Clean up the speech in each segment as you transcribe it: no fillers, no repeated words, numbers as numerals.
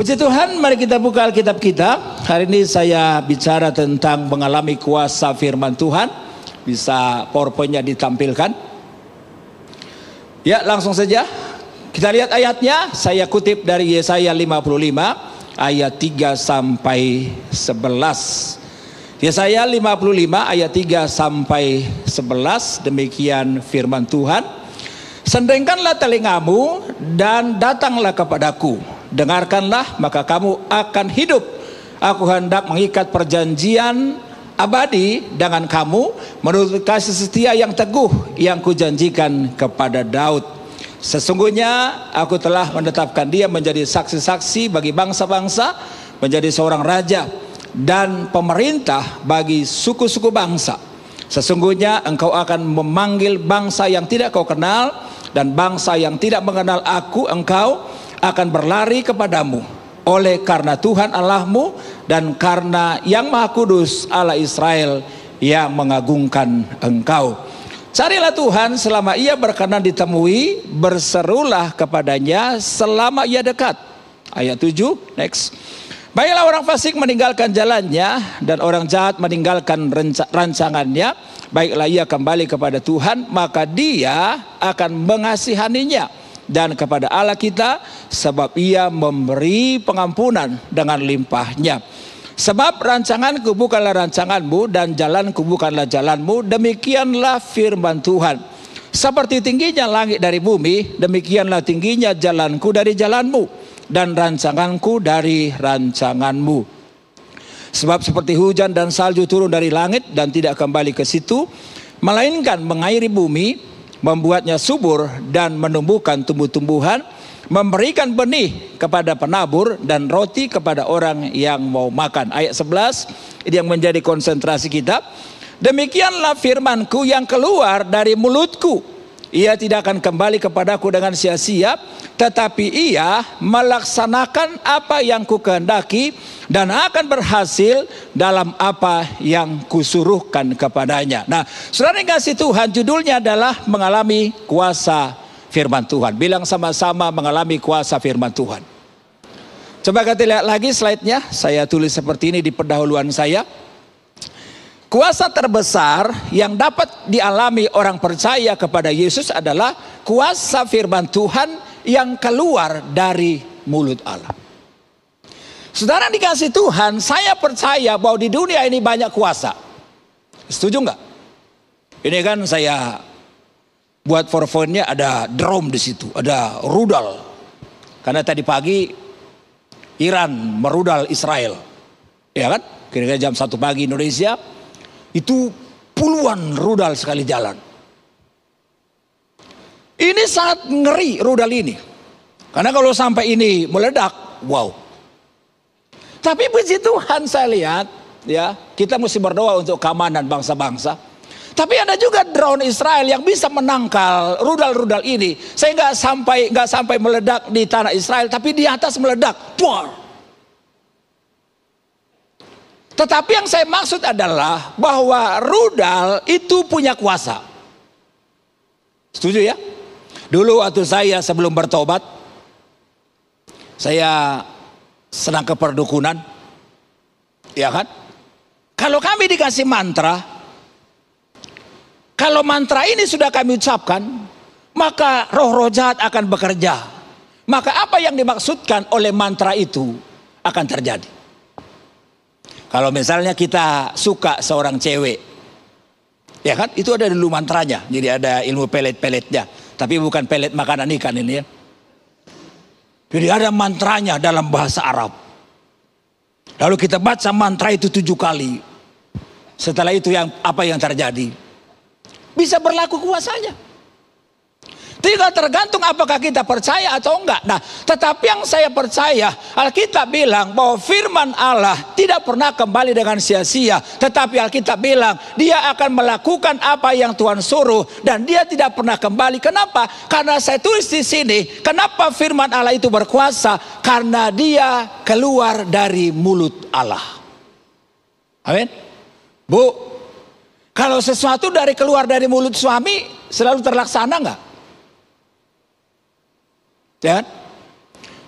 Puji Tuhan, mari kita buka Alkitab kita. Hari ini saya bicara tentang mengalami kuasa firman Tuhan. Bisa PowerPoint-nya ditampilkan. Ya, langsung saja. Kita lihat ayatnya. Saya kutip dari Yesaya 55 ayat 3 sampai 11. Yesaya 55 ayat 3 sampai 11. Demikian firman Tuhan. Sendengkanlah telingamu dan datanglah kepadaku. Dengarkanlah, maka kamu akan hidup. Aku hendak mengikat perjanjian abadi dengan kamu menurut kasih setia yang teguh yang kujanjikan kepada Daud. Sesungguhnya aku telah menetapkan dia menjadi saksi-saksi bagi bangsa-bangsa, menjadi seorang raja dan pemerintah bagi suku-suku bangsa. Sesungguhnya engkau akan memanggil bangsa yang tidak kau kenal, dan bangsa yang tidak mengenal aku engkau akan berlari kepadamu. Oleh karena Tuhan Allahmu dan karena yang Maha Kudus Allah Israel yang mengagungkan engkau. Carilah Tuhan selama ia berkenan ditemui, berserulah kepadanya selama ia dekat. Ayat 7, next. Baiklah orang fasik meninggalkan jalannya dan orang jahat meninggalkan rancangannya. Baiklah ia kembali kepada Tuhan, maka dia akan mengasihaninya. Dan kepada Allah kita, sebab ia memberi pengampunan dengan limpahnya. Sebab rancanganku bukanlah rancanganmu dan jalanku bukanlah jalanmu. Demikianlah firman Tuhan. Seperti tingginya langit dari bumi, demikianlah tingginya jalanku dari jalanmu dan rancanganku dari rancanganmu. Sebab seperti hujan dan salju turun dari langit dan tidak kembali ke situ, melainkan mengairi bumi, membuatnya subur dan menumbuhkan tumbuh-tumbuhan, memberikan benih kepada penabur dan roti kepada orang yang mau makan. Ayat 11, ini yang menjadi konsentrasi kita. Demikianlah firmanku yang keluar dari mulutku. Ia tidak akan kembali kepadaku dengan sia-sia, tetapi ia melaksanakan apa yang kukehendaki dan akan berhasil dalam apa yang kusuruhkan kepadanya. Nah, saudara yang kasih Tuhan, judulnya adalah mengalami kuasa firman Tuhan. Bilang sama-sama mengalami kuasa firman Tuhan. Coba kita lihat lagi slide-nya. Saya tulis seperti ini di pendahuluan saya. Kuasa terbesar yang dapat dialami orang percaya kepada Yesus adalah kuasa firman Tuhan yang keluar dari mulut Allah. Saudara dikasih Tuhan, saya percaya bahwa di dunia ini banyak kuasa. Setuju nggak? Ini kan saya buat PowerPoint-nya ada drum di situ, ada rudal. Karena tadi pagi Iran merudal Israel, ya kan? Kira-kira jam 1 pagi Indonesia. Itu puluhan rudal sekali jalan. Ini sangat ngeri rudal ini. Karena kalau sampai ini meledak, wow. Tapi puji Tuhan saya lihat, ya, kita mesti berdoa untuk keamanan bangsa-bangsa. Tapi ada juga drone Israel yang bisa menangkal rudal-rudal ini. Saya nggak sampai meledak di tanah Israel, tapi di atas meledak. Puar. Tetapi yang saya maksud adalah bahwa rudal itu punya kuasa. Setuju ya? Dulu waktu saya sebelum bertobat, saya senang ke perdukunan. Ya kan? Kalau kami dikasih mantra, kalau mantra ini sudah kami ucapkan, maka roh-roh jahat akan bekerja. Maka apa yang dimaksudkan oleh mantra itu akan terjadi. Kalau misalnya kita suka seorang cewek, ya kan, itu ada dulu mantranya. Jadi ada ilmu pelet-peletnya. Tapi bukan pelet makanan ikan ini ya. Jadi ada mantranya dalam bahasa Arab. Lalu kita baca mantra itu 7 kali. Setelah itu apa yang terjadi? Bisa berlaku kuasanya. Tinggal tergantung apakah kita percaya atau enggak. Nah, tetapi yang saya percaya, Alkitab bilang bahwa firman Allah tidak pernah kembali dengan sia-sia. Tetapi Alkitab bilang dia akan melakukan apa yang Tuhan suruh dan dia tidak pernah kembali. Kenapa? Karena saya tulis di sini, kenapa firman Allah itu berkuasa? Karena dia keluar dari mulut Allah. Amin. Bu, kalau sesuatu keluar dari mulut suami selalu terlaksana enggak? Ya.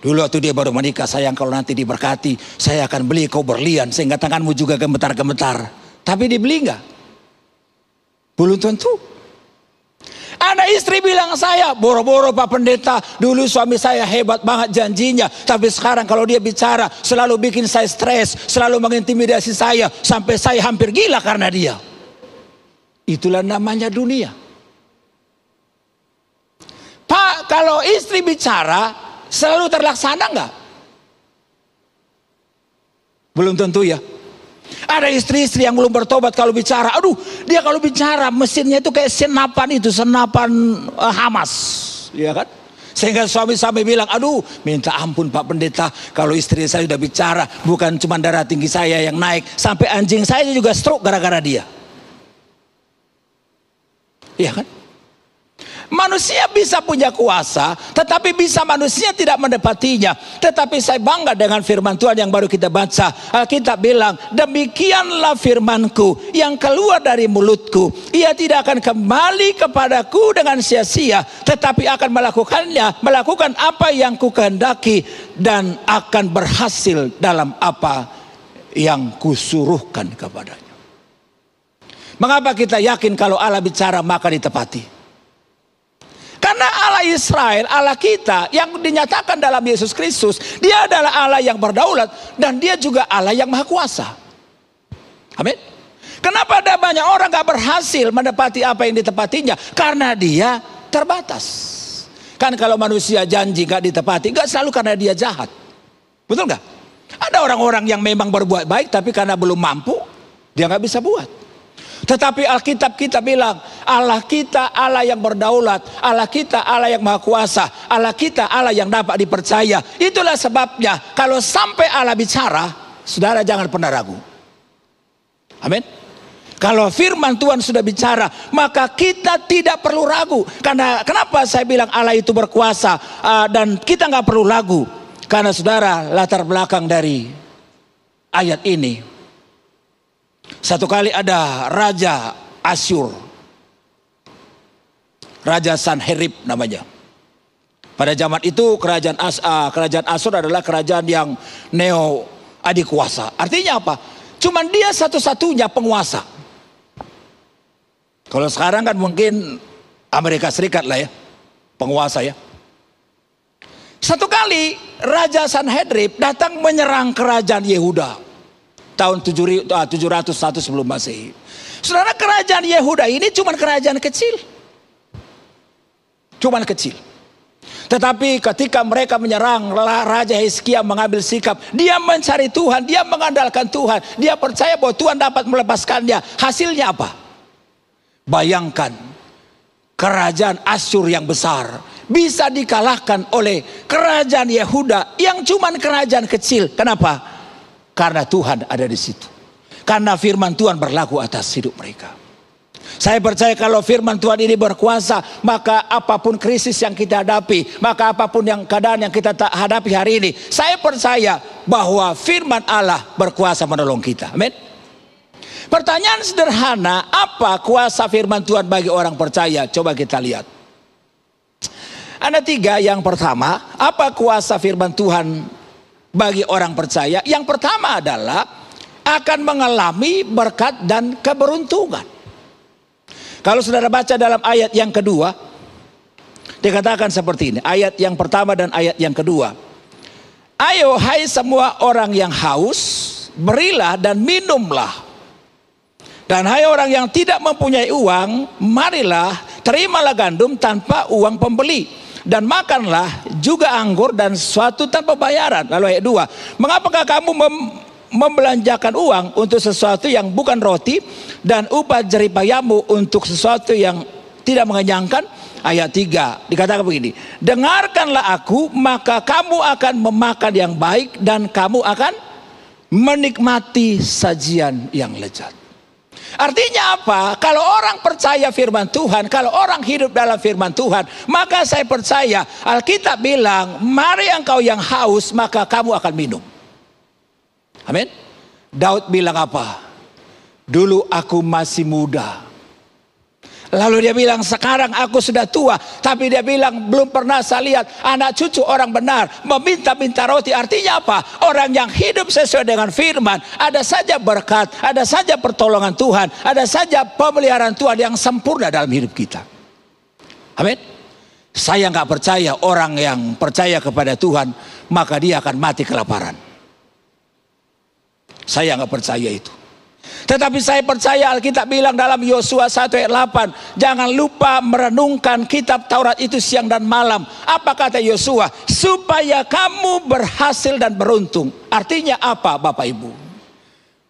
Dulu waktu dia baru menikah, sayang kalau nanti diberkati, saya akan beli kau berlian sehingga tanganmu juga gemetar-gemetar. Tapi dibeli enggak? Belum tentu. Ada istri bilang saya, boro-boro Pak Pendeta, dulu suami saya hebat banget janjinya, tapi sekarang kalau dia bicara selalu bikin saya stres, selalu mengintimidasi saya, sampai saya hampir gila karena dia. Itulah namanya dunia. Pak, kalau istri bicara selalu terlaksana enggak? Belum tentu ya. Ada istri-istri yang belum bertobat kalau bicara, aduh, dia kalau bicara mesinnya itu kayak senapan Hamas, ya kan? Sehingga suami-suami bilang, aduh, minta ampun Pak Pendeta, kalau istri saya sudah bicara, bukan cuma darah tinggi saya yang naik, sampai anjing saya juga stroke gara-gara dia. Iya kan? Manusia bisa punya kuasa, tetapi bisa manusia tidak mendapatinya. Tetapi saya bangga dengan firman Tuhan yang baru kita baca. Alkitab bilang, demikianlah firmanku yang keluar dari mulutku, ia tidak akan kembali kepadaku dengan sia-sia, tetapi akan melakukan apa yang kukehendaki, dan akan berhasil dalam apa yang kusuruhkan kepadanya. Mengapa kita yakin kalau Allah bicara maka ditepati? Karena Allah Israel, Allah kita yang dinyatakan dalam Yesus Kristus, dia adalah Allah yang berdaulat dan dia juga Allah yang maha kuasa. Amin. Kenapa ada banyak orang gak berhasil mendapati apa yang ditepatinya? Karena dia terbatas. Kan kalau manusia janji gak ditepati, gak selalu karena dia jahat. Betul gak? Ada orang-orang yang memang berbuat baik, tapi karena belum mampu, dia gak bisa buat. Tetapi Alkitab kita bilang, Allah kita Allah yang berdaulat, Allah kita Allah yang maha kuasa, Allah kita Allah yang dapat dipercaya. Itulah sebabnya kalau sampai Allah bicara, saudara jangan pernah ragu. Amin. Kalau firman Tuhan sudah bicara, maka kita tidak perlu ragu. Karena kenapa saya bilang Allah itu berkuasa dan kita nggak perlu ragu? Karena saudara, latar belakang dari ayat ini, satu kali ada Raja Asyur, Raja Sanherib namanya. Pada zaman itu kerajaan Asyur adalah kerajaan yang neo adikuasa. Artinya apa? Cuman dia satu-satunya penguasa. Kalau sekarang kan mungkin Amerika Serikat lah ya, penguasa ya. Satu kali Raja Sanherib datang menyerang kerajaan Yehuda tahun 701 sebelum Masehi. Saudara, kerajaan Yehuda ini cuma kerajaan kecil. Cuman kecil. Tetapi ketika mereka menyerang, Raja Hizkia mengambil sikap. Dia mencari Tuhan, dia mengandalkan Tuhan. Dia percaya bahwa Tuhan dapat melepaskannya. Hasilnya apa? Bayangkan, kerajaan Asyur yang besar bisa dikalahkan oleh kerajaan Yehuda yang cuma kerajaan kecil. Kenapa? Karena Tuhan ada di situ. Karena firman Tuhan berlaku atas hidup mereka. Saya percaya kalau firman Tuhan ini berkuasa, maka apapun krisis yang kita hadapi, maka apapun yang keadaan yang kita hadapi hari ini, saya percaya bahwa firman Allah berkuasa menolong kita. Amin. Pertanyaan sederhana, apa kuasa firman Tuhan bagi orang percaya? Coba kita lihat. Ada tiga. Yang pertama, apa kuasa firman Tuhan bagi orang percaya? Yang pertama adalah akan mengalami berkat dan keberuntungan. Kalau saudara baca dalam ayat yang kedua, dikatakan seperti ini. Ayat yang pertama dan ayat yang kedua. Ayo hai semua orang yang haus, berilah dan minumlah. Dan hai orang yang tidak mempunyai uang, marilah terimalah gandum tanpa uang pembeli. Dan makanlah juga anggur dan sesuatu tanpa bayaran. Lalu ayat 2. Mengapakah kamu membelanjakan uang untuk sesuatu yang bukan roti, dan upah jeripayamu untuk sesuatu yang tidak mengenyangkan? Ayat 3 dikatakan begini. Dengarkanlah aku, maka kamu akan memakan yang baik, dan kamu akan menikmati sajian yang lezat. Artinya apa? Kalau orang percaya firman Tuhan, kalau orang hidup dalam firman Tuhan, maka saya percaya Alkitab bilang, mari engkau yang haus, maka kamu akan minum. Amin. Daud bilang apa? Dulu aku masih muda, Lalu dia bilang, sekarang aku sudah tua. Tapi dia bilang, belum pernah saya lihat anak cucu orang benar meminta-minta roti. Artinya apa? Orang yang hidup sesuai dengan firman, ada saja berkat, ada saja pertolongan Tuhan, ada saja pemeliharaan Tuhan yang sempurna dalam hidup kita. Amin. Saya nggak percaya orang yang percaya kepada Tuhan maka dia akan mati kelaparan. Saya nggak percaya itu. Tetapi saya percaya Alkitab bilang dalam Yosua 1 ayat 8, jangan lupa merenungkan kitab Taurat itu siang dan malam. Apa kata Yosua? Supaya kamu berhasil dan beruntung. Artinya apa Bapak Ibu?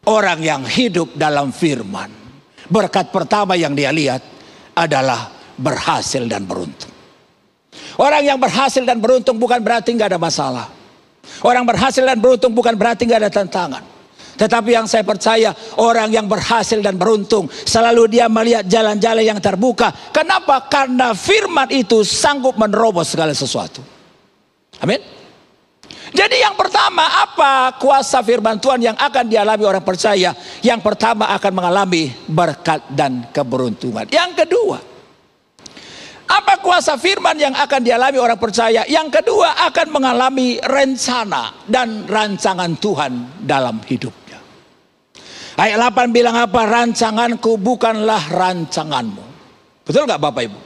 Orang yang hidup dalam firman, berkat pertama yang dia lihat adalah berhasil dan beruntung. Orang yang berhasil dan beruntung bukan berarti nggak ada masalah. Orang berhasil dan beruntung bukan berarti nggak ada tantangan. Tetapi yang saya percaya, orang yang berhasil dan beruntung selalu dia melihat jalan-jalan yang terbuka. Kenapa? Karena firman itu sanggup menerobos segala sesuatu. Amin. Jadi yang pertama, apa kuasa firman Tuhan yang akan dialami orang percaya? Yang pertama akan mengalami berkat dan keberuntungan. Yang kedua, apa kuasa firman yang akan dialami orang percaya? Yang kedua akan mengalami rencana dan rancangan Tuhan dalam hidupnya. Ayat 8 bilang apa? Rancanganku bukanlah rancanganmu. Betul gak Bapak Ibu?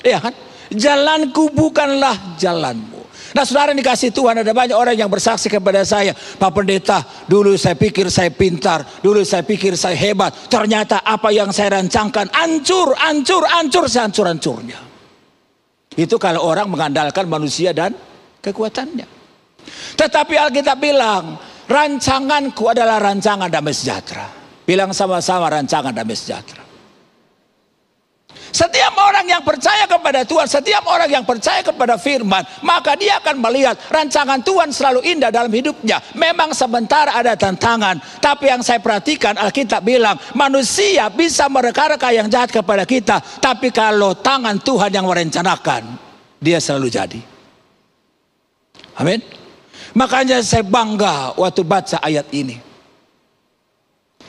Iya kan? Jalanku bukanlah jalanmu. Nah saudara dikasih Tuhan, ada banyak orang yang bersaksi kepada saya, Pak Pendeta, dulu saya pikir saya pintar, dulu saya pikir saya hebat, ternyata apa yang saya rancangkan hancur sehancur-hancurnya. Itu kalau orang mengandalkan manusia dan kekuatannya. Tetapi Alkitab bilang, rancanganku adalah rancangan damai sejahtera. Bilang sama-sama, rancangan damai sejahtera. Setiap orang yang percaya kepada Tuhan, setiap orang yang percaya kepada firman, maka dia akan melihat rancangan Tuhan selalu indah dalam hidupnya. Memang sebentar ada tantangan, tapi yang saya perhatikan Alkitab bilang, manusia bisa mereka-reka yang jahat kepada kita, tapi kalau tangan Tuhan yang merencanakan, dia selalu jadi. Amin. Makanya saya bangga waktu baca ayat ini.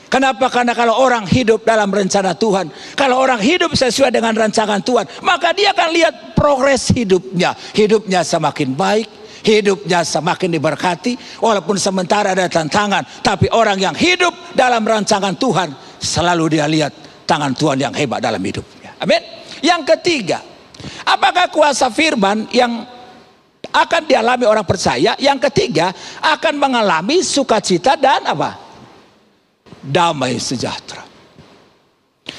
Kenapa? Karena kalau orang hidup dalam rencana Tuhan, kalau orang hidup sesuai dengan rancangan Tuhan, maka dia akan lihat progres hidupnya. Hidupnya semakin baik, hidupnya semakin diberkati, walaupun sementara ada tantangan. Tapi orang yang hidup dalam rancangan Tuhan, selalu dia lihat tangan Tuhan yang hebat dalam hidupnya. Amin. Yang ketiga, apakah kuasa firman yang akan dialami orang percaya? Yang ketiga, akan mengalami sukacita dan apa? Damai sejahtera.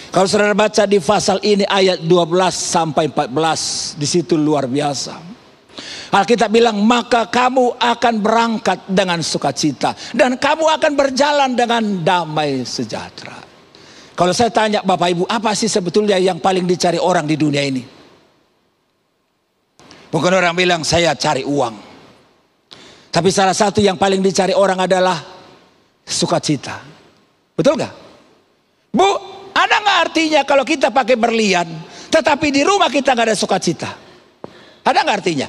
Kalau saudara baca di pasal ini ayat 12 sampai 14, di situ luar biasa. Alkitab bilang, maka kamu akan berangkat dengan sukacita dan kamu akan berjalan dengan damai sejahtera. Kalau saya tanya Bapak Ibu, apa sih sebetulnya yang paling dicari orang di dunia ini? Bukan orang bilang saya cari uang. Tapi salah satu yang paling dicari orang adalah sukacita. Betul gak? Bu, ada gak artinya kalau kita pakai berlian, tetapi di rumah kita gak ada sukacita? Ada gak artinya?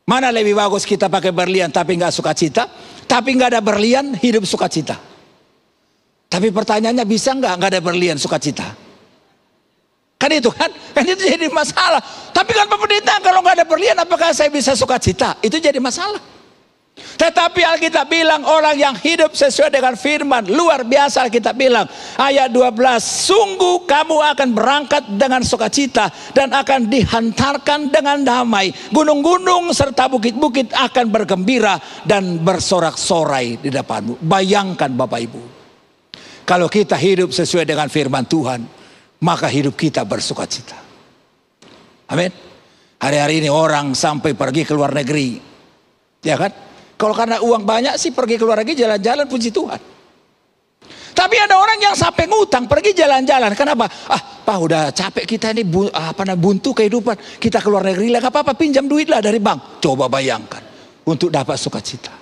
Mana lebih bagus kita pakai berlian tapi gak sukacita, tapi gak ada berlian hidup sukacita? Tapi pertanyaannya, bisa gak ada berlian sukacita? Kan itu kan itu jadi masalah. Tapi kan Pak Pendeta, kalau gak ada berlian apakah saya bisa sukacita? Itu jadi masalah. Tetapi Alkitab bilang orang yang hidup sesuai dengan firman, luar biasa. Alkitab bilang ayat 12, sungguh kamu akan berangkat dengan sukacita dan akan dihantarkan dengan damai. Gunung-gunung serta bukit-bukit akan bergembira dan bersorak-sorai di depanmu. Bayangkan Bapak Ibu, kalau kita hidup sesuai dengan firman Tuhan, maka hidup kita bersukacita. Amin. Hari-hari ini orang sampai pergi ke luar negeri, ya kan? Kalau karena uang banyak sih pergi ke luar negeri jalan-jalan, puji Tuhan. Tapi ada orang yang sampai ngutang pergi jalan-jalan. Kenapa? Pak udah capek kita ini buntu kehidupan. Kita ke luar negeri lah, gak apa-apa, pinjam duit lah dari bank. Coba bayangkan untuk dapat sukacita.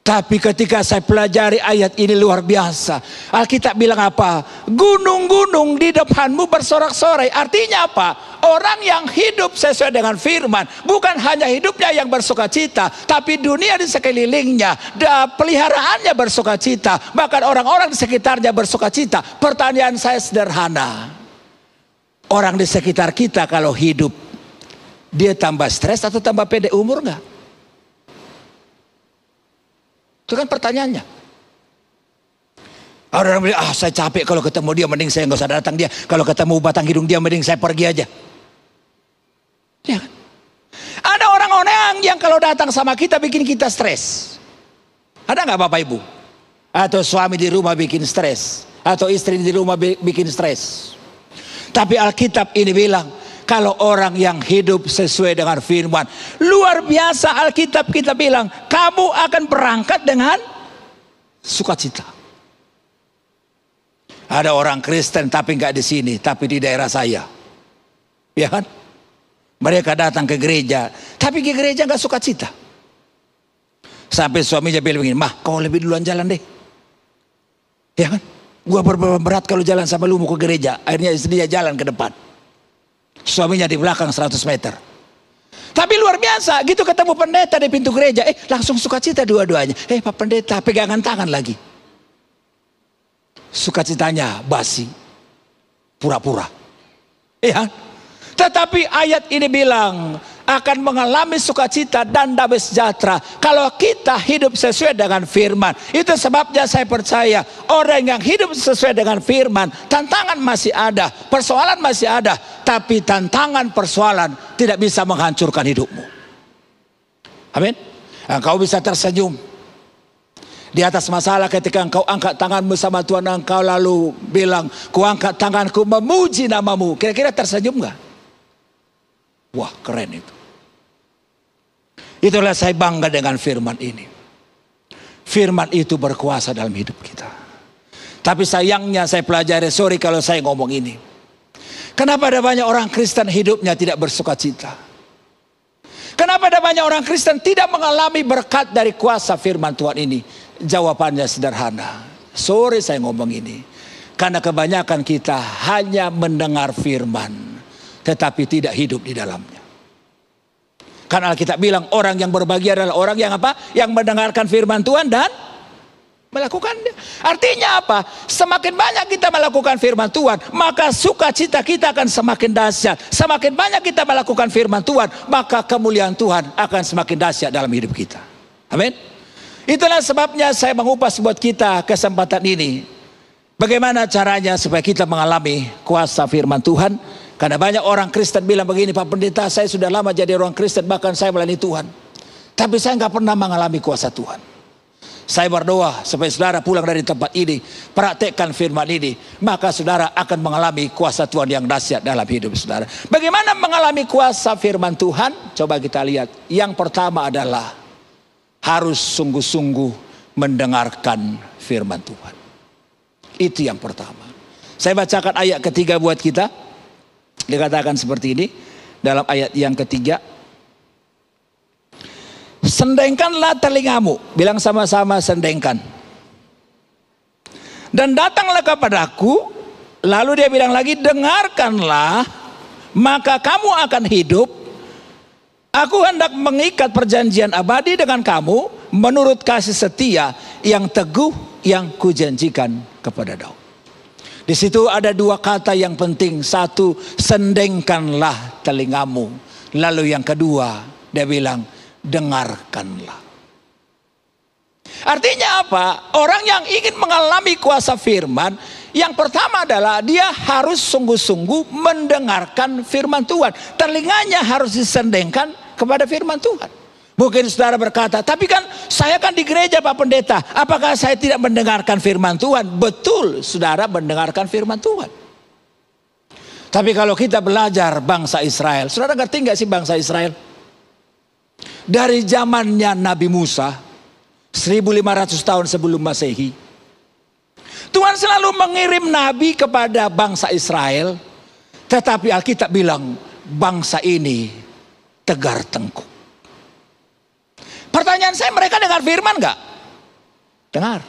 Tapi ketika saya pelajari ayat ini luar biasa. Alkitab bilang apa? Gunung-gunung di depanmu bersorak-sorai. Artinya apa? Orang yang hidup sesuai dengan firman, bukan hanya hidupnya yang bersukacita, tapi dunia di sekelilingnya, peliharaannya bersukacita, bahkan orang-orang di sekitarnya bersukacita. Pertanyaan saya sederhana. Orang di sekitar kita kalau hidup, dia tambah stres atau tambah pendek umur enggak? Itu kan pertanyaannya. Orang bilang, saya capek kalau ketemu dia, mending saya nggak usah datang dia. Kalau ketemu batang hidung dia, mending saya pergi aja. Ya kan? Ada orang-orang yang kalau datang sama kita bikin kita stres. Ada nggak Bapak Ibu? Atau suami di rumah bikin stres, atau istri di rumah bikin stres. Tapi Alkitab ini bilang, kalau orang yang hidup sesuai dengan firman, luar biasa Alkitab kita bilang, kamu akan berangkat dengan sukacita. Ada orang Kristen tapi nggak di sini, tapi di daerah saya, ya kan? Mereka datang ke gereja, tapi ke gereja nggak sukacita. Sampai suaminya bilang begini, mah kau lebih duluan jalan deh, ya kan? Gua berat kalau jalan sama lu mau ke gereja. Akhirnya istrinya jalan ke depan, suaminya di belakang 100 meter. Tapi luar biasa, gitu ketemu pendeta di pintu gereja, langsung sukacita dua-duanya. Pak pendeta, pegangan tangan lagi. Sukacitanya basi, pura-pura. Ya. Tetapi ayat ini bilang akan mengalami sukacita dan damai sejahtera kalau kita hidup sesuai dengan firman. Itu sebabnya saya percaya orang yang hidup sesuai dengan firman, tantangan masih ada, persoalan masih ada, tapi tantangan persoalan tidak bisa menghancurkan hidupmu. Amin. Engkau bisa tersenyum di atas masalah ketika engkau angkat tanganmu sama Tuhan, engkau lalu bilang, ku angkat tanganku memuji namamu. Kira-kira tersenyum gak? Wah, keren itu. Itulah saya bangga dengan firman ini. Firman itu berkuasa dalam hidup kita. Tapi sayangnya saya pelajari, sorry kalau saya ngomong ini. Kenapa ada banyak orang Kristen hidupnya tidak bersukacita? Kenapa ada banyak orang Kristen tidak mengalami berkat dari kuasa firman Tuhan ini? Jawabannya sederhana. Sorry saya ngomong ini. Karena kebanyakan kita hanya mendengar firman, tetapi tidak hidup di dalamnya. Karena Alkitab bilang orang yang berbahagia adalah orang yang apa? Yang mendengarkan firman Tuhan dan melakukannya. Artinya apa? Semakin banyak kita melakukan firman Tuhan, maka sukacita kita akan semakin dahsyat. Semakin banyak kita melakukan firman Tuhan, maka kemuliaan Tuhan akan semakin dahsyat dalam hidup kita. Amin. Itulah sebabnya saya mengupas buat kita kesempatan ini. Bagaimana caranya supaya kita mengalami kuasa firman Tuhan? Karena banyak orang Kristen bilang begini, Pak Pendeta, saya sudah lama jadi orang Kristen, bahkan saya melayani Tuhan, tapi saya nggak pernah mengalami kuasa Tuhan. Saya berdoa supaya saudara pulang dari tempat ini, praktekkan firman ini, maka saudara akan mengalami kuasa Tuhan yang dahsyat dalam hidup saudara. Bagaimana mengalami kuasa firman Tuhan? Coba kita lihat. Yang pertama adalah harus sungguh-sungguh mendengarkan firman Tuhan. Itu yang pertama. Saya bacakan ayat ketiga buat kita. Dikatakan seperti ini dalam ayat yang ketiga. Sendengkanlah telingamu. Bilang sama-sama, sendengkan. Dan datanglah kepadaku. Lalu dia bilang lagi, dengarkanlah, maka kamu akan hidup. Aku hendak mengikat perjanjian abadi dengan kamu menurut kasih setia yang teguh yang kujanjikan kepada Daud. Di situ ada dua kata yang penting. Satu, sendengkanlah telingamu. Lalu yang kedua, dia bilang, dengarkanlah. Artinya apa? Orang yang ingin mengalami kuasa firman, yang pertama adalah dia harus sungguh-sungguh mendengarkan firman Tuhan. Telinganya harus disendengkan kepada firman Tuhan. Mungkin saudara berkata, tapi kan saya kan di gereja Pak Pendeta, apakah saya tidak mendengarkan firman Tuhan? Betul, saudara mendengarkan firman Tuhan. Tapi kalau kita belajar bangsa Israel, saudara ngerti gak sih bangsa Israel? Dari zamannya Nabi Musa, 1500 tahun sebelum Masehi, Tuhan selalu mengirim nabi kepada bangsa Israel. Tetapi Alkitab bilang, bangsa ini tegar tengkuk. Pertanyaan saya, mereka dengar firman gak? Dengar.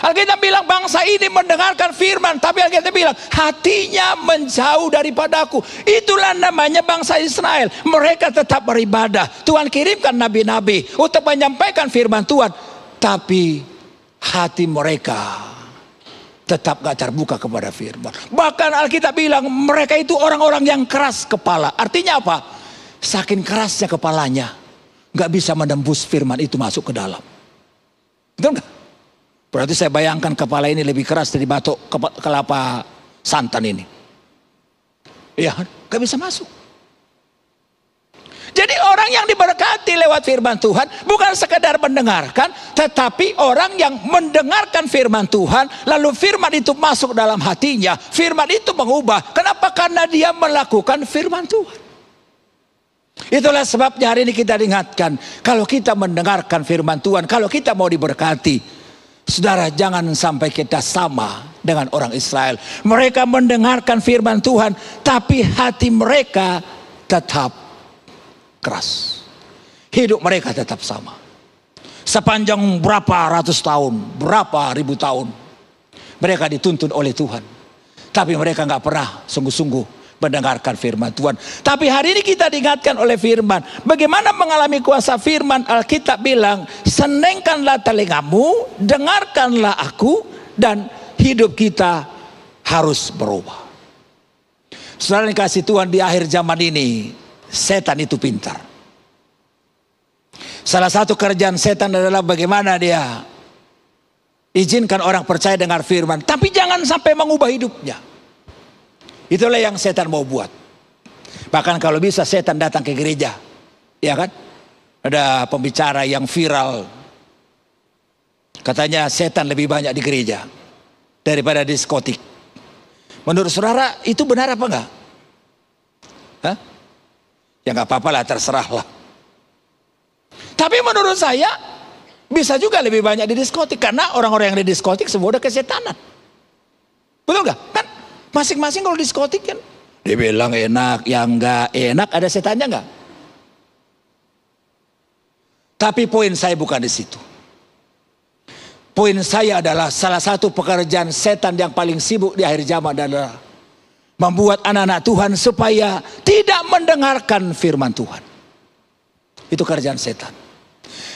Alkitab bilang bangsa ini mendengarkan firman, tapi Alkitab bilang hatinya menjauh daripadaku. Itulah namanya bangsa Israel. Mereka tetap beribadah. Tuhan kirimkan nabi-nabi untuk menyampaikan firman Tuhan, tapi hati mereka tetap gak terbuka kepada firman. Bahkan Alkitab bilang mereka itu orang-orang yang keras kepala. Artinya apa? Saking kerasnya kepalanya, gak bisa menembus firman itu masuk ke dalam. Betul gak? Berarti saya bayangkan kepala ini lebih keras dari batok kelapa santan ini. Ya, gak bisa masuk. Jadi orang yang diberkati lewat firman Tuhan bukan sekedar mendengarkan, tetapi orang yang mendengarkan firman Tuhan, lalu firman itu masuk dalam hatinya, firman itu mengubah. Kenapa? Karena dia melakukan firman Tuhan. Itulah sebabnya hari ini kita diingatkan, kalau kita mendengarkan firman Tuhan, kalau kita mau diberkati, saudara, jangan sampai kita sama dengan orang Israel. Mereka mendengarkan firman Tuhan, tapi hati mereka tetap keras. Hidup mereka tetap sama. Sepanjang berapa ratus tahun, berapa ribu tahun, mereka dituntun oleh Tuhan. Tapi mereka gak pernah sungguh-sungguh mendengarkan firman Tuhan. Tapi hari ini kita diingatkan oleh firman. Bagaimana mengalami kuasa firman? Alkitab bilang, senengkanlah telingamu, dengarkanlah aku, dan hidup kita harus berubah. Saudara dikasih Tuhan, di akhir zaman ini setan itu pintar. Salah satu kerjaan setan adalah bagaimana dia izinkan orang percaya dengar firman, tapi jangan sampai mengubah hidupnya. Itulah yang setan mau buat. Bahkan kalau bisa setan datang ke gereja, ya kan? Ada pembicara yang viral, katanya setan lebih banyak di gereja daripada diskotik. Menurut saudara itu benar apa enggak? Hah? Ya nggak apa-apa lah, terserah lah. Tapi menurut saya bisa juga lebih banyak di diskotik, karena orang-orang yang di diskotik semua udah kesetanan. Betul nggak? Kan masing-masing kalau diskotik kan dibilang enak, yang nggak enak ada setannya nggak? Tapi poin saya bukan di situ. Poin saya adalah salah satu pekerjaan setan yang paling sibuk di akhir zaman adalah membuat anak-anak Tuhan supaya tidak mendengarkan firman Tuhan. Itu kerjaan setan.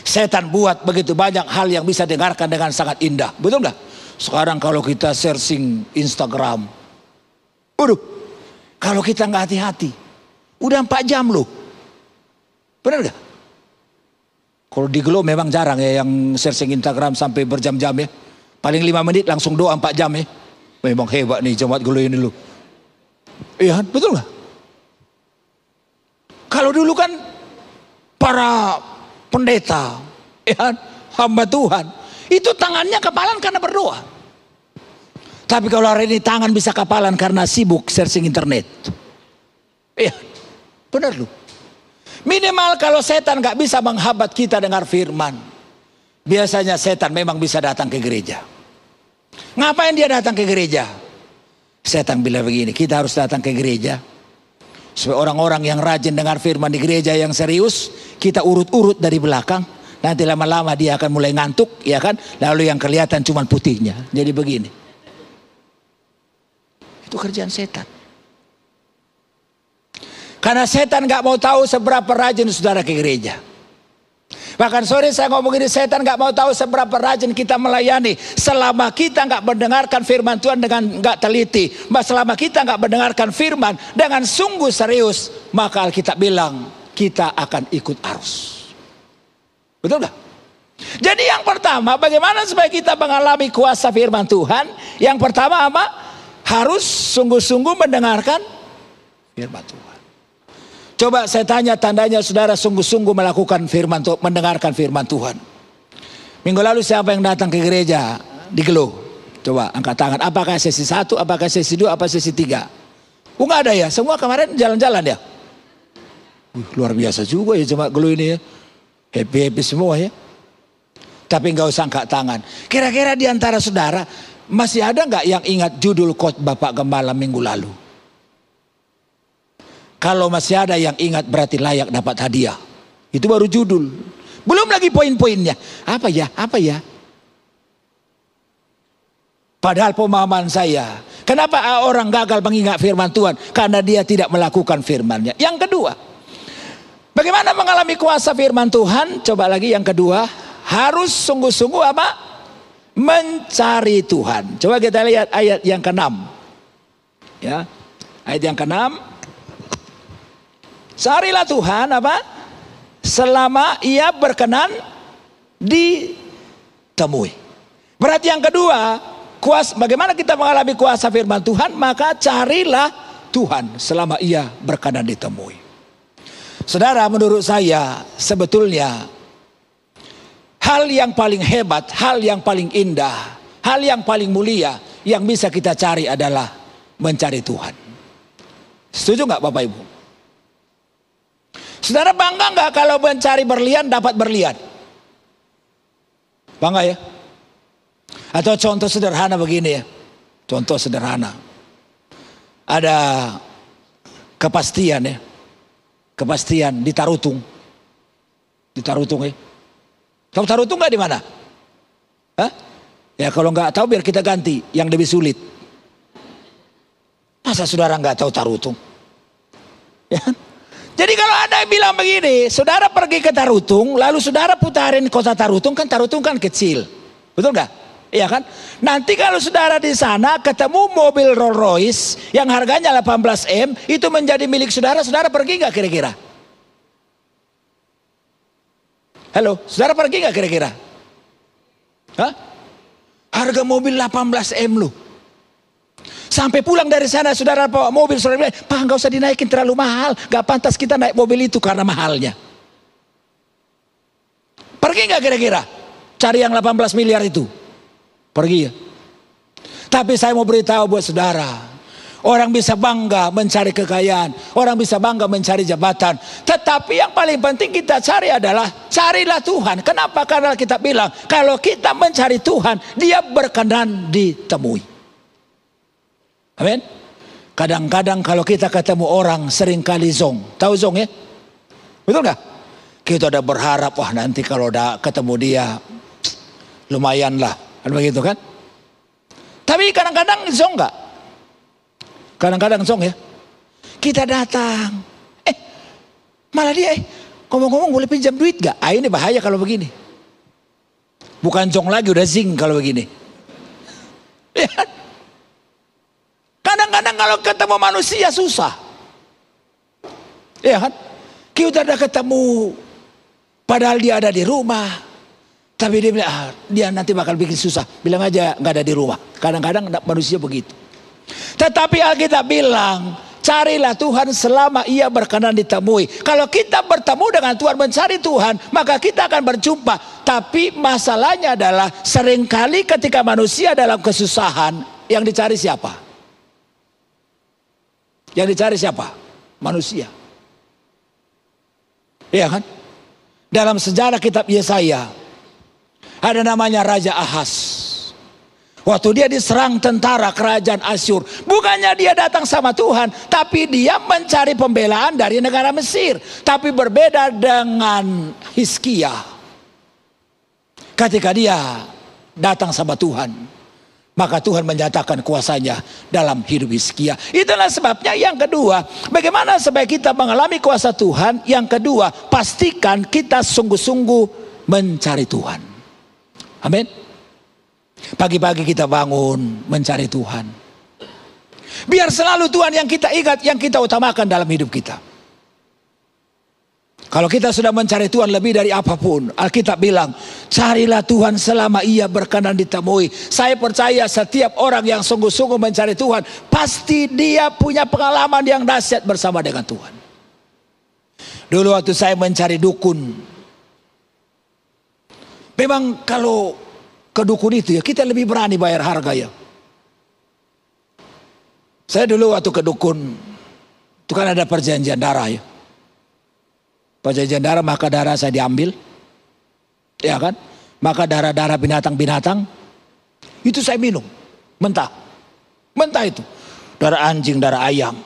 Setan buat begitu banyak hal yang bisa dengarkan dengan sangat indah. Betul nggak? Sekarang kalau kita searching Instagram, waduh, kalau kita nggak hati-hati, udah 4 jam loh. Benar nggak? Kalau di Glo memang jarang ya yang searching Instagram sampai berjam-jam ya. Paling 5 menit langsung doa 4 jam ya. Memang hebat nih jemaat Glo ini loh. Iya, betul nggak? Kalau dulu kan para pendeta, ya, hamba Tuhan, itu tangannya kepalan karena berdoa. Tapi kalau hari ini tangan bisa kepalan karena sibuk searching internet. Iya, benar loh. Minimal kalau setan gak bisa menghambat kita dengar firman, biasanya setan memang bisa datang ke gereja. Ngapain dia datang ke gereja? Setan bilang begini, kita harus datang ke gereja supaya orang-orang yang rajin dengar firman di gereja yang serius, kita urut-urut dari belakang. Nanti lama-lama dia akan mulai ngantuk, ya kan? Lalu yang kelihatan cuma putihnya. Jadi begini. Itu kerjaan setan. Karena setan gak mau tahu seberapa rajin saudara ke gereja. Bahkan sore saya ngomong ini, setan gak mau tahu seberapa rajin kita melayani. Selama kita gak mendengarkan firman Tuhan dengan gak teliti, selama kita gak mendengarkan firman dengan sungguh serius, maka Alkitab bilang kita akan ikut arus. Betul gak? Jadi yang pertama, bagaimana supaya kita mengalami kuasa firman Tuhan? Yang pertama apa? Harus sungguh-sungguh mendengarkan firman Tuhan. Coba saya tanya, tandanya saudara sungguh-sungguh melakukan firman Tuhan, mendengarkan firman Tuhan. Minggu lalu siapa yang datang ke gereja di Gelo? Coba angkat tangan. Apakah sesi 1, apakah sesi 2, apa sesi 3? Nggak ada ya, semua kemarin jalan-jalan ya. Luar biasa juga ya jemaat Gelo ini ya. Happy-happy semua ya. Tapi nggak usah angkat tangan. Kira-kira di antara saudara masih ada nggak yang ingat judul khotbah Pak Gembala minggu lalu? Kalau masih ada yang ingat berarti layak dapat hadiah. Itu baru judul. Belum lagi poin-poinnya. Apa ya? Apa ya? Padahal pemahaman saya, kenapa orang gagal mengingat firman Tuhan? Karena dia tidak melakukan firman-Nya. Yang kedua, bagaimana mengalami kuasa firman Tuhan? Coba lagi yang kedua, harus sungguh-sungguh apa? Mencari Tuhan. Coba kita lihat ayat yang ke-6. Ya. Ayat yang ke-6. Carilah Tuhan apa? Selama ia berkenan ditemui. Berarti yang kedua, bagaimana kita mengalami kuasa firman Tuhan? Maka carilah Tuhan selama ia berkenan ditemui. Saudara, menurut saya sebetulnya hal yang paling hebat, hal yang paling indah, hal yang paling mulia yang bisa kita cari adalah mencari Tuhan. Setuju nggak Bapak Ibu? Saudara bangga nggak kalau mencari berlian dapat berlian? Bangga ya? Atau contoh sederhana begini ya. Contoh sederhana. Ada kepastian ya. Kepastian di Tarutung. Di Tarutung ya. Tahu Tarutung nggak di mana? Hah? Ya kalau nggak tahu biar kita ganti yang lebih sulit. Masa saudara nggak tahu Tarutung? Ya. Jadi kalau ada yang bilang begini, saudara pergi ke Tarutung, lalu saudara putarin kota Tarutung, kan Tarutung kan kecil, betul nggak? Iya kan? Nanti kalau saudara di sana ketemu mobil Rolls Royce yang harganya 18 M, itu menjadi milik saudara, saudara pergi nggak kira-kira? Halo, saudara pergi nggak kira-kira? Hah? Harga mobil 18 M loh. Sampai pulang dari sana saudara bawa mobil, saudara bilang, Pak nggak usah dinaikin terlalu mahal, nggak pantas kita naik mobil itu karena mahalnya. Pergi nggak kira-kira? Cari yang 18 miliar itu. Pergi ya. Tapi saya mau beritahu buat saudara, orang bisa bangga mencari kekayaan, orang bisa bangga mencari jabatan, tetapi yang paling penting kita cari adalah carilah Tuhan. Kenapa? Karena kita bilang kalau kita mencari Tuhan, Dia berkenan ditemui. Amin. Kadang-kadang kalau kita ketemu orang seringkali zong. Tahu zong ya? Betul nggak? Kita udah berharap, wah nanti kalau udah ketemu dia lumayan lah. Kan begitu kan? Tapi kadang-kadang zong nggak? Kadang-kadang zong ya. Kita datang. Malah dia ngomong-ngomong boleh pinjam duit gak? Ini bahaya kalau begini. Bukan zong lagi, udah zing kalau begini. Ya. Kadang-kadang kalau ketemu manusia susah. Ya kan? Kita udah ketemu. Padahal dia ada di rumah. Tapi dia bilang, dia nanti bakal bikin susah. Bilang aja gak ada di rumah. Kadang-kadang manusia begitu. Tetapi Alkitab bilang, carilah Tuhan selama ia berkenan ditemui. Kalau kita bertemu dengan Tuhan, mencari Tuhan, maka kita akan berjumpa. Tapi masalahnya adalah seringkali ketika manusia dalam kesusahan, yang dicari siapa? Yang dicari siapa? Manusia. Iya kan? Dalam sejarah kitab Yesaya ada namanya Raja Ahaz. Waktu dia diserang tentara kerajaan Asyur, bukannya dia datang sama Tuhan, tapi dia mencari pembelaan dari negara Mesir. Tapi berbeda dengan Hizkia. Ketika dia datang sama Tuhan, maka Tuhan menyatakan kuasanya dalam hidup Hizkia. Itulah sebabnya yang kedua, bagaimana supaya kita mengalami kuasa Tuhan? Yang kedua, pastikan kita sungguh-sungguh mencari Tuhan. Amin. Pagi-pagi kita bangun mencari Tuhan. Biar selalu Tuhan yang kita ingat, yang kita utamakan dalam hidup kita. Kalau kita sudah mencari Tuhan lebih dari apapun, Alkitab bilang, carilah Tuhan selama ia berkenan ditemui. Saya percaya setiap orang yang sungguh-sungguh mencari Tuhan, pasti dia punya pengalaman yang dahsyat bersama dengan Tuhan. Dulu waktu saya mencari dukun, memang kalau ke dukun itu ya kita lebih berani bayar harga ya. Saya dulu waktu ke dukun, itu kan ada perjanjian darah ya. Perjanjian darah, maka darah saya diambil, ya kan? Maka darah-darah binatang-binatang itu saya minum, mentah itu, darah anjing, darah ayam.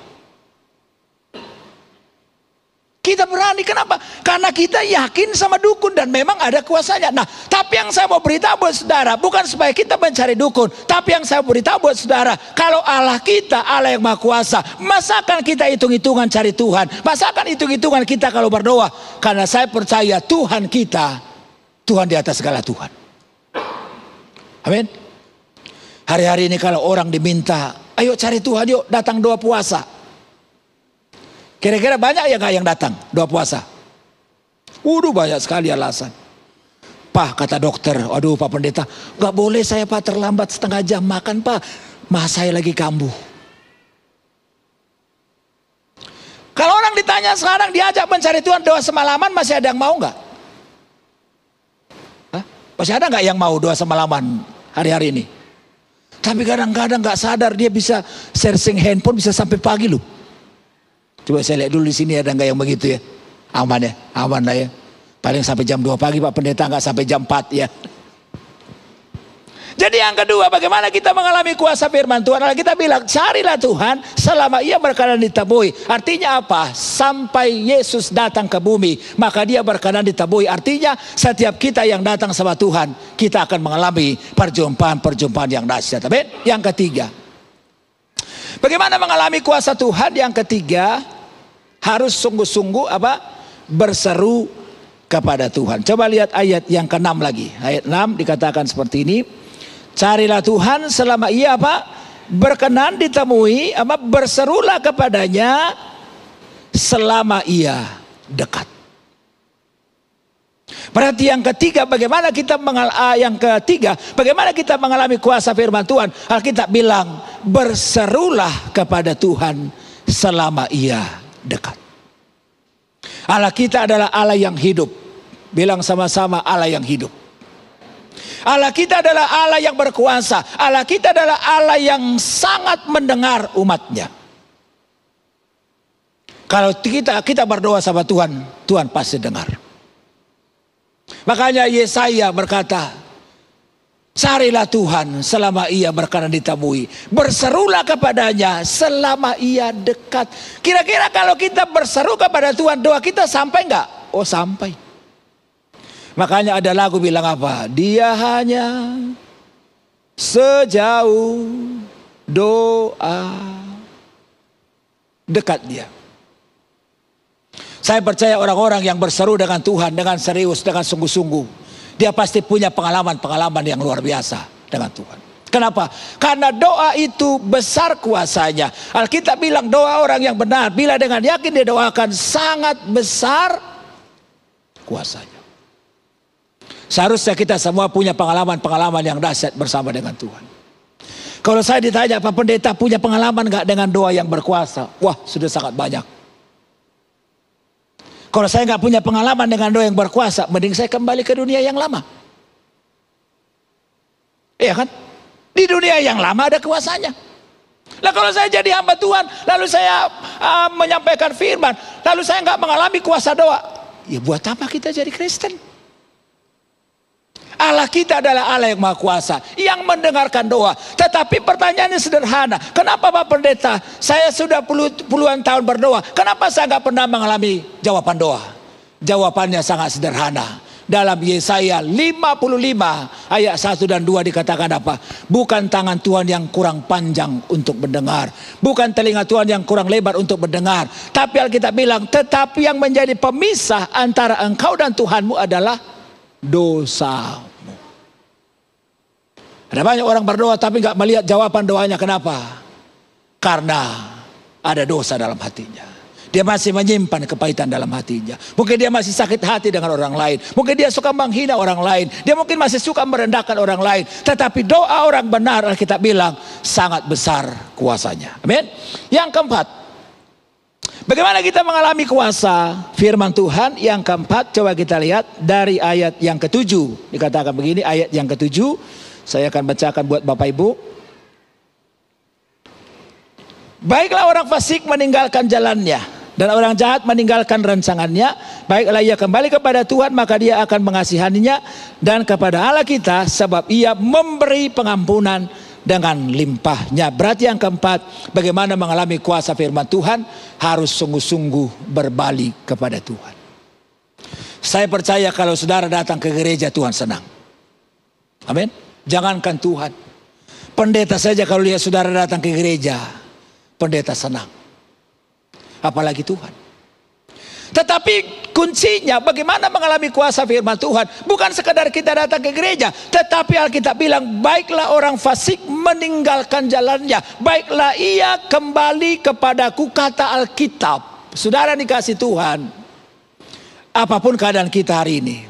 Kita berani, kenapa? Karena kita yakin sama dukun dan memang ada kuasanya. Nah, tapi yang saya mau beritahu buat saudara, bukan supaya kita mencari dukun, tapi yang saya beritahu buat saudara, kalau Allah kita, Allah yang Maha Kuasa, masakan kita hitung-hitungan cari Tuhan? Masakan hitung-hitungan kita kalau berdoa? Karena saya percaya Tuhan kita, Tuhan di atas segala Tuhan. Amin. Hari-hari ini kalau orang diminta, ayo cari Tuhan, yuk datang doa puasa. Kira-kira banyak ya gak yang datang doa puasa? Waduh, banyak sekali alasan. Pak, kata dokter, aduh Pak Pendeta, gak boleh saya Pak terlambat setengah jam makan Pak, mas saya lagi kambuh. Kalau orang ditanya sekarang diajak mencari Tuhan doa semalaman, masih ada yang mau gak? Hah? Masih ada gak yang mau doa semalaman hari-hari ini? Tapi kadang-kadang gak sadar dia bisa searching handphone bisa sampai pagi loh. Coba saya lihat dulu di sini ada nggak yang begitu ya? Aman ya, aman lah ya. Paling sampai jam 2 pagi Pak Pendeta, nggak sampai jam 4 ya. Jadi yang kedua, bagaimana kita mengalami kuasa firman Tuhan? Kita bilang carilah Tuhan selama ia berkenan ditemui. Artinya apa? Sampai Yesus datang ke bumi, maka dia berkenan ditemui. Artinya setiap kita yang datang sama Tuhan, kita akan mengalami perjumpaan-perjumpaan yang dahsyat. Amin. Yang ketiga, bagaimana mengalami kuasa Tuhan? Yang ketiga, harus sungguh-sungguh berseru kepada Tuhan. Coba lihat ayat yang ke-6 lagi. Ayat 6 dikatakan seperti ini. Carilah Tuhan selama ia berkenan ditemui, berserulah kepadanya selama ia dekat. Berarti yang ketiga, bagaimana kita mengalami kuasa firman Tuhan? Alkitab bilang berserulah kepada Tuhan selama ia dekat. Allah kita adalah Allah yang hidup. Bilang sama-sama, Allah yang hidup. Allah kita adalah Allah yang berkuasa. Allah kita adalah Allah yang sangat mendengar umatnya. Kalau kita berdoa sama Tuhan, Tuhan pasti dengar. Makanya Yesaya berkata, carilah Tuhan selama ia berkenan ditemui. Berserulah kepadanya selama ia dekat. Kira-kira kalau kita berseru kepada Tuhan, doa kita sampai enggak? Oh, sampai. Makanya ada lagu bilang apa? Dia hanya sejauh doa dekat dia. Saya percaya orang-orang yang berseru dengan Tuhan dengan serius, dengan sungguh-sungguh, dia pasti punya pengalaman-pengalaman yang luar biasa dengan Tuhan. Kenapa? Karena doa itu besar kuasanya. Alkitab bilang doa orang yang benar, bila dengan yakin dia doakan, sangat besar kuasanya. Seharusnya kita semua punya pengalaman-pengalaman yang dahsyat bersama dengan Tuhan. Kalau saya ditanya, Pak Pendeta punya pengalaman gak dengan doa yang berkuasa? Wah, sudah sangat banyak. Kalau saya gak punya pengalaman dengan doa yang berkuasa, mending saya kembali ke dunia yang lama. Iya kan? Di dunia yang lama ada kuasanya. Nah, kalau saya jadi hamba Tuhan, lalu saya menyampaikan firman, lalu saya gak mengalami kuasa doa, ya buat apa kita jadi Kristen? Allah kita adalah Allah yang Maha Kuasa, yang mendengarkan doa. Tetapi pertanyaannya sederhana, kenapa Pak Pendeta saya sudah puluhan tahun berdoa, kenapa saya nggak pernah mengalami jawaban doa? Jawabannya sangat sederhana. Dalam Yesaya 55 ayat 1 dan 2 dikatakan apa? Bukan tangan Tuhan yang kurang panjang untuk mendengar, bukan telinga Tuhan yang kurang lebar untuk mendengar, tapi Alkitab bilang, tetapi yang menjadi pemisah antara engkau dan Tuhanmu adalah dosamu. Ada banyak orang berdoa tapi nggak melihat jawaban doanya. Kenapa? Karena ada dosa dalam hatinya. Dia masih menyimpan kepahitan dalam hatinya. Mungkin dia masih sakit hati dengan orang lain. Mungkin dia suka menghina orang lain. Dia mungkin masih suka merendahkan orang lain. Tetapi doa orang benar, kita bilang, sangat besar kuasanya. Amin. Yang keempat, bagaimana kita mengalami kuasa firman Tuhan? Yang keempat, coba kita lihat dari ayat yang ke-7. Dikatakan begini, ayat yang ke-7. Saya akan bacakan buat Bapak Ibu. Baiklah orang fasik meninggalkan jalannya, dan orang jahat meninggalkan rancangannya. Baiklah ia kembali kepada Tuhan, maka dia akan mengasihaninya, dan kepada Allah kita, sebab ia memberi pengampunan dengan limpahnya. Berarti yang keempat, bagaimana mengalami kuasa firman Tuhan? Harus sungguh-sungguh berbalik kepada Tuhan. Saya percaya kalau saudara datang ke gereja, Tuhan senang. Amin. Jangankan Tuhan, pendeta saja kalau lihat saudara datang ke gereja, pendeta senang. Apalagi Tuhan. Tetapi kuncinya bagaimana mengalami kuasa firman Tuhan, bukan sekadar kita datang ke gereja, tetapi Alkitab bilang, baiklah orang fasik meninggalkan jalannya, baiklah ia kembali kepadaku, kata Alkitab. Saudara dikasih Tuhan, apapun keadaan kita hari ini,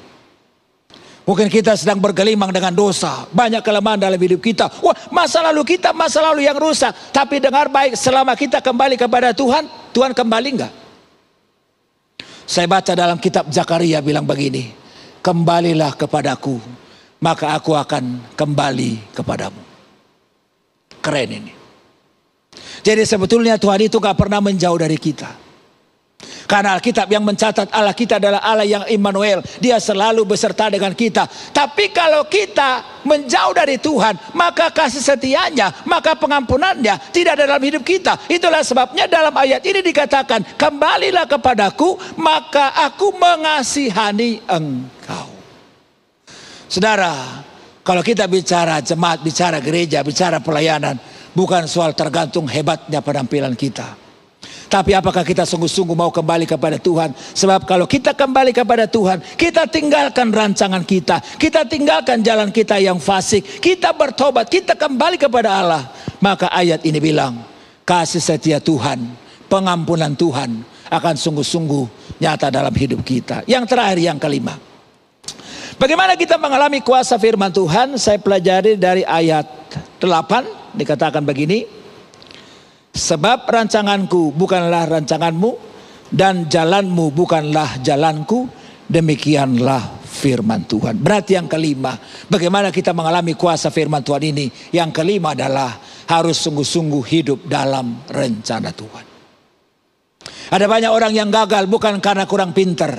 mungkin kita sedang bergelimang dengan dosa, banyak kelemahan dalam hidup kita. Wah, masa lalu kita masa lalu yang rusak. Tapi dengar baik, selama kita kembali kepada Tuhan, Tuhan kembali enggak? Saya baca dalam kitab Zakaria bilang begini, kembalilah kepadaku, maka aku akan kembali kepadamu. Keren ini. Jadi sebetulnya Tuhan itu gak pernah menjauh dari kita. Karena Alkitab yang mencatat Allah kita adalah Allah yang Immanuel. Dia selalu beserta dengan kita. Tapi kalau kita menjauh dari Tuhan, maka kasih setianya, maka pengampunannya tidak ada dalam hidup kita. Itulah sebabnya dalam ayat ini dikatakan, kembalilah kepadaku, maka aku mengasihani engkau. Saudara, kalau kita bicara jemaat, bicara gereja, bicara pelayanan, bukan soal tergantung hebatnya penampilan kita. Tapi apakah kita sungguh-sungguh mau kembali kepada Tuhan? Sebab kalau kita kembali kepada Tuhan, kita tinggalkan rancangan kita, kita tinggalkan jalan kita yang fasik, kita bertobat, kita kembali kepada Allah. Maka ayat ini bilang, kasih setia Tuhan, pengampunan Tuhan akan sungguh-sungguh nyata dalam hidup kita. Yang terakhir, yang kelima, bagaimana kita mengalami kuasa firman Tuhan? Saya pelajari dari ayat 8, dikatakan begini, sebab rancanganku bukanlah rancanganmu, dan jalanmu bukanlah jalanku, demikianlah firman Tuhan. Berarti yang kelima, bagaimana kita mengalami kuasa firman Tuhan ini? Yang kelima adalah harus sungguh-sungguh hidup dalam rencana Tuhan. Ada banyak orang yang gagal bukan karena kurang pintar,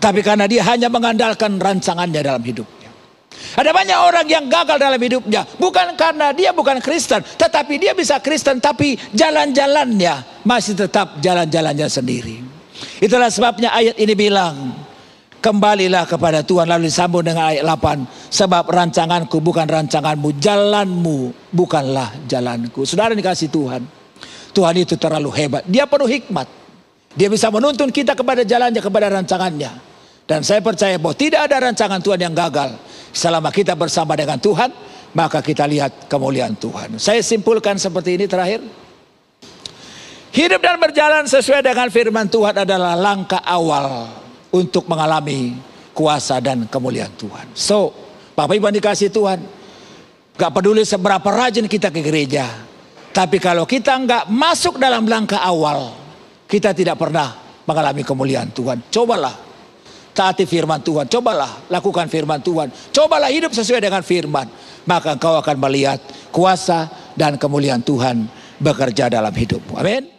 tapi karena dia hanya mengandalkan rancangannya dalam hidupnya. Ada banyak orang yang gagal dalam hidupnya, bukan karena dia bukan Kristen, tetapi dia bisa Kristen, tapi jalan-jalannya masih tetap jalan-jalannya sendiri. Itulah sebabnya ayat ini bilang, kembalilah kepada Tuhan. Lalu disambung dengan ayat 8, sebab rancanganku bukan rancanganmu, jalanmu bukanlah jalanku. Saudara dikasih Tuhan, Tuhan itu terlalu hebat, dia penuh hikmat. Dia bisa menuntun kita kepada jalannya, kepada rancangannya. Dan saya percaya bahwa tidak ada rancangan Tuhan yang gagal. Selama kita bersama dengan Tuhan, maka kita lihat kemuliaan Tuhan. Saya simpulkan seperti ini terakhir. Hidup dan berjalan sesuai dengan firman Tuhan adalah langkah awal untuk mengalami kuasa dan kemuliaan Tuhan. So, Bapak Ibu dikasih Tuhan, gak peduli seberapa rajin kita ke gereja, tapi kalau kita gak masuk dalam langkah awal, kita tidak pernah mengalami kemuliaan Tuhan. Cobalah taati firman Tuhan, cobalah lakukan firman Tuhan, cobalah hidup sesuai dengan firman, maka engkau akan melihat kuasa dan kemuliaan Tuhan bekerja dalam hidupmu. Amin.